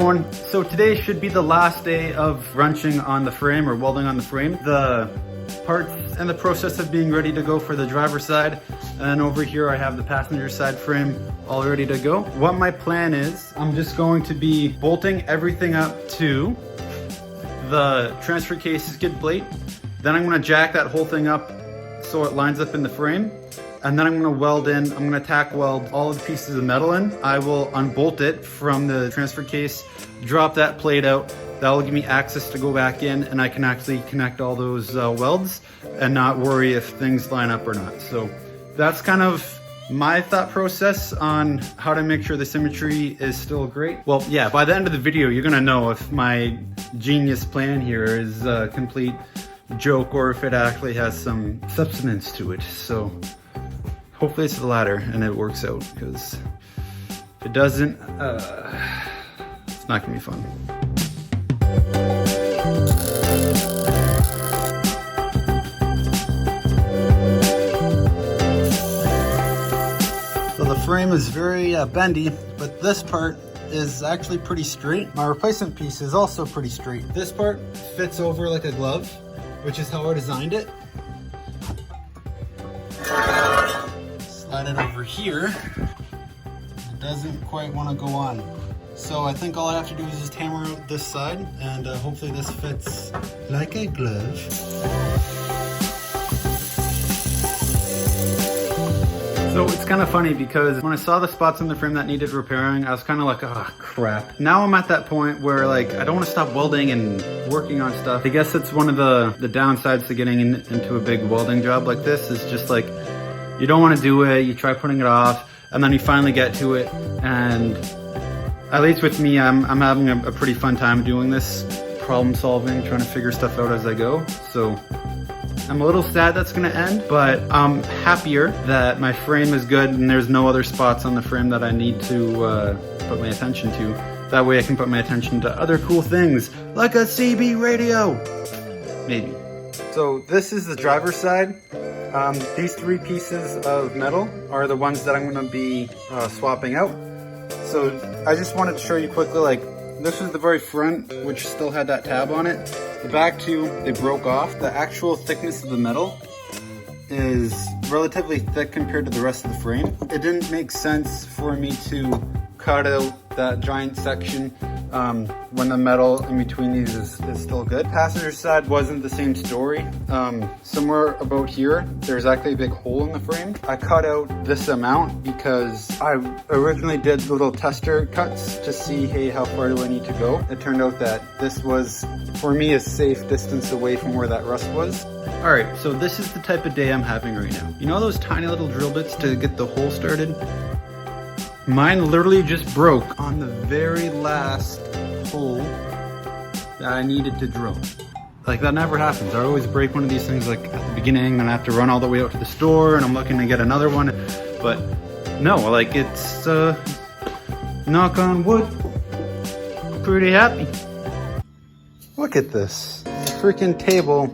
everyone. So today should be the last day of wrenching on the frame or welding on the frame. The parts and the process of being ready to go for the driver's side. And over here I have the passenger side frame all ready to go. What my plan is, I'm just going to be bolting everything up to the transfer case skid plate. Then I'm gonna jack that whole thing up so it lines up in the frame. And then I'm gonna weld in, I'm gonna tack weld all of the pieces of metal in. I will unbolt it from the transfer case, drop that plate out. That will give me access to go back in, and I can actually connect all those welds and not worry if things line up or not. So that's kind of my thought process on how to make sure the symmetry is still great. Well, yeah, by the end of the video, you're gonna know if my genius plan here is a complete joke or if it actually has some substance to it. So hopefully it's the latter and it works out, because if it doesn't, it's not gonna be fun. So the frame is very bendy, but this part is actually pretty straight. My replacement piece is also pretty straight. This part fits over like a glove, which is how I designed it. Slide it over here. It doesn't quite want to go on. So I think all I have to do is just hammer out this side, and hopefully this fits like a glove. So it's kind of funny because when I saw the spots on the frame that needed repairing, I was kind of like, oh crap. Now I'm at that point where like, I don't want to stop welding and working on stuff. I guess it's one of the downsides to getting into a big welding job like this, is just like, you don't want to do it, you try putting it off, and then you finally get to it. And at least with me, I'm having a pretty fun time doing this, problem solving, trying to figure stuff out as I go. So I'm a little sad that's gonna end, but I'm happier that my frame is good and there's no other spots on the frame that I need to put my attention to. That way I can put my attention to other cool things, like a CB radio, maybe. So this is the driver's side. These three pieces of metal are the ones that I'm gonna be swapping out. So I just wanted to show you quickly, like, this is the very front, which still had that tab on it. The back two, they broke off. The actual thickness of the metal is relatively thick compared to the rest of the frame. It didn't make sense for me to cut out that giant section when the metal in between these is still good. Passenger side wasn't the same story. Somewhere about here, there's actually a big hole in the frame. I cut out this amount because I originally did little tester cuts to see, hey, how far do I need to go? It turned out that this was, for me, a safe distance away from where that rust was. All right, so this is the type of day I'm having right now. You know those tiny little drill bits to get the hole started? Mine literally just broke on the very last hole that I needed to drill. Like, that never happens. I always break one of these things like at the beginning, then I have to run all the way out to the store and I'm looking to get another one. But no, like, it's knock on wood, pretty happy. Look at this. The freaking table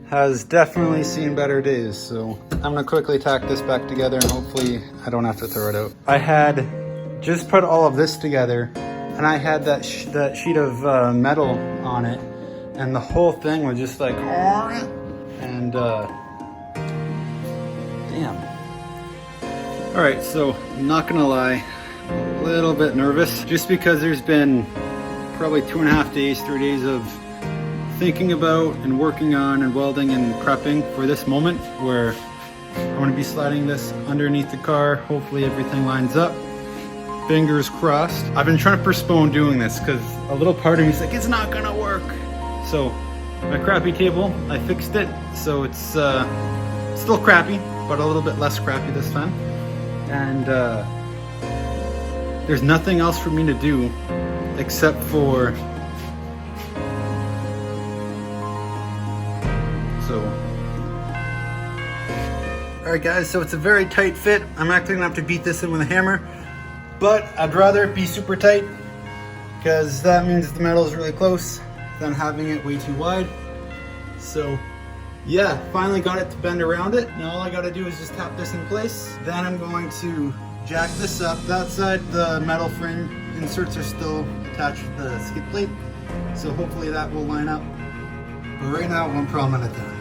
has definitely seen better days, so I'm gonna quickly tack this back together and hopefully I don't have to throw it out. I had just put all of this together and I had that sheet of metal on it, and the whole thing was just like, and damn. All right, so I'm not gonna lie, a little bit nervous just because there's been probably 2.5 days, 3 days of thinking about and working on and welding and prepping for this moment where I'm going to be sliding this underneath the car. Hopefully everything lines up. Fingers crossed. I've been trying to postpone doing this because a little part of me is like, it's not gonna work. So my crappy table, I fixed it. So it's still crappy, but a little bit less crappy this time. And there's nothing else for me to do except for Alright guys, so it's a very tight fit. I'm actually gonna have to beat this in with a hammer, but I'd rather it be super tight because that means the metal is really close than having it way too wide. So yeah, finally got it to bend around it. Now all I gotta do is just tap this in place. Then I'm going to jack this up. That side, the metal frame inserts are still attached to the skid plate, so hopefully that will line up. But right now, one problem at a time.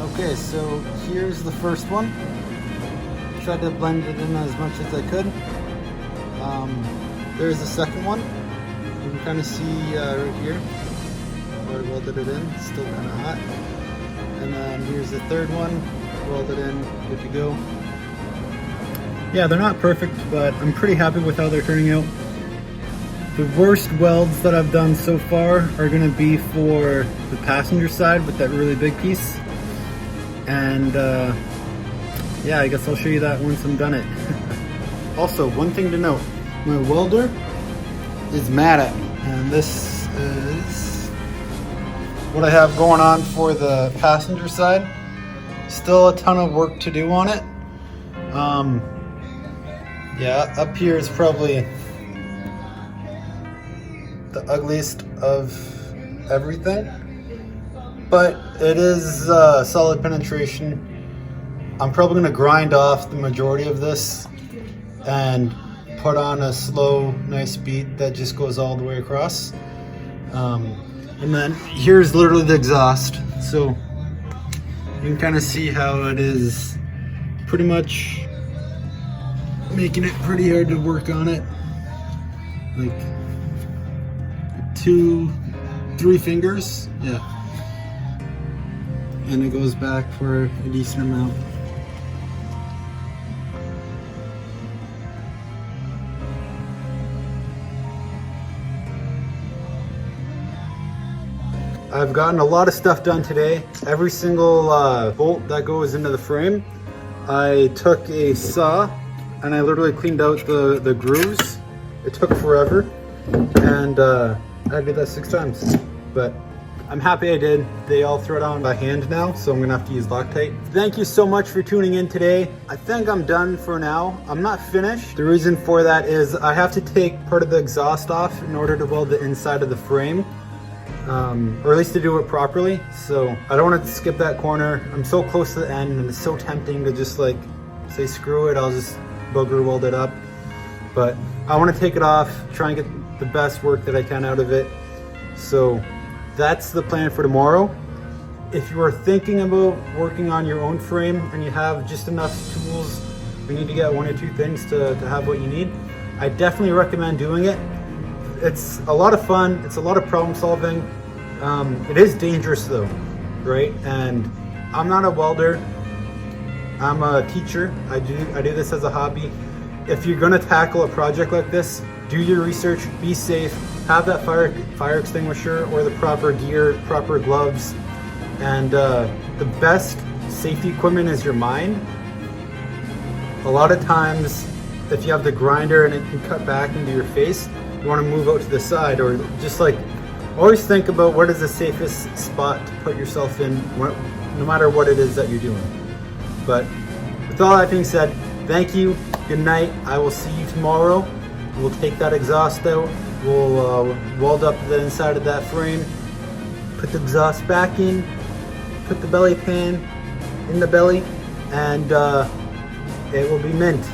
Okay, so here's the first one. Tried to blend it in as much as I could. There's the second one. You can kind of see right here where I welded it in. It's still kind of hot. And then here's the third one. Welded in, good to go. Yeah, they're not perfect, but I'm pretty happy with how they're turning out. The worst welds that I've done so far are going to be for the passenger side with that really big piece. And yeah, I guess I'll show you that once I'm done it. Also, one thing to note, my welder is mad at me, and this is what I have going on for the passenger side. Still a ton of work to do on it. Yeah, up here is probably the ugliest of everything, but it is solid penetration. I'm probably going to grind off the majority of this and put on a slow, nice beat that just goes all the way across. And then here's literally the exhaust. So you can kind of see how it is pretty much making it pretty hard to work on it. Like 2-3 fingers, yeah. And it goes back for a decent amount. I've gotten a lot of stuff done today. Every single bolt that goes into the frame, I took a saw and I literally cleaned out the grooves. It took forever, and I did that 6 times. But I'm happy I did. They all thread on by hand now, so I'm gonna have to use Loctite. Thank you so much for tuning in today. I think I'm done for now. I'm not finished. The reason for that is I have to take part of the exhaust off in order to weld the inside of the frame. Or at least to do it properly. So I don't want to skip that corner. I'm so close to the end and it's so tempting to just like say screw it, I'll just booger weld it up. But I want to take it off, try and get the best work that I can out of it. So that's the plan for tomorrow. If you are thinking about working on your own frame and you have just enough tools, you need to get 1 or 2 things to have what you need, I definitely recommend doing it. It's a lot of fun. It's a lot of problem solving. It is dangerous though, right? And I'm not a welder. I'm a teacher. I do this as a hobby. If you're gonna tackle a project like this, do your research, be safe, have that fire extinguisher or the proper gear, proper gloves. And the best safety equipment is your mind. A lot of times, if you have the grinder and it can cut back into your face, you want to move out to the side, or just like always think about what is the safest spot to put yourself in, no matter what it is that you're doing. But with all that being said, thank you, good night. I will see you tomorrow. We'll take that exhaust out, we'll weld up the inside of that frame, put the exhaust back in, put the belly pan in the belly, and it will be mint.